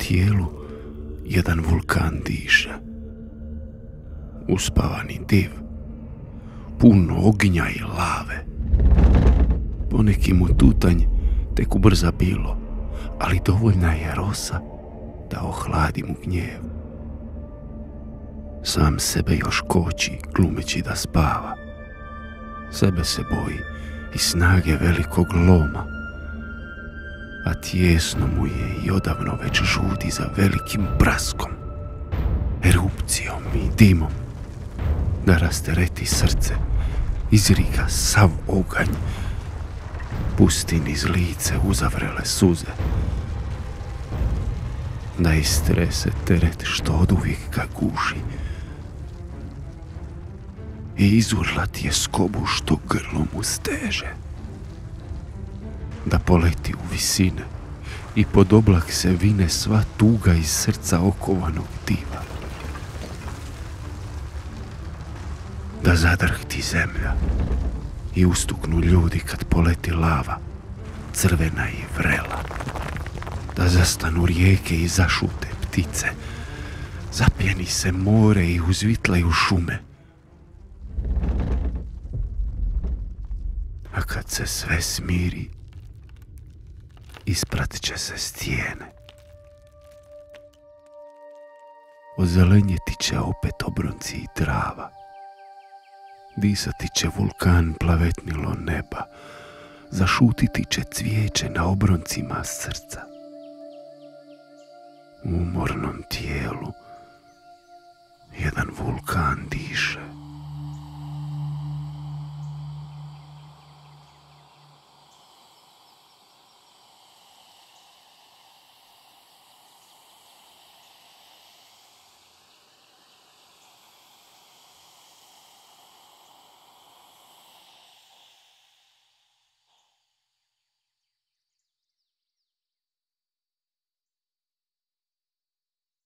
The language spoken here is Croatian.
tijelu jedan vulkan diše. Uspavani div, pun ognja i lave. Poneki mu tutanj tek ubrza bilo, ali dovoljna je rosa da ohladi mu gnjev. Sam sebe još koči, glumeći da spava. Sebe se boji i snage velikog loma, a tijesno mu je i odavno već žudi za velikim praskom, erupcijom i dimom, da rastereti srce, izriga sav oganj, pusti niz lice uzavrele suze, da istrese teret što oduvijek ga guši i izurlat je skobu što grlo mu steže, da poleti u visine i pod oblak se vine sva tuga iz srca okovanog diva, da zadrhti zemlja i ustuknu ljudi kad poleti lava, crvena i vrela, da zastanu rijeke i zašute ptice, zapjeni se more i uzvitlaju šume. A kad se sve smiri, ispratit će se stijene. Ozelenjeti će opet obronci i trava. Disati će vulkan plavetnilo neba. Zašutiti će cvijeće na obroncima srca. U umornom tijelu jedan vulkan diše.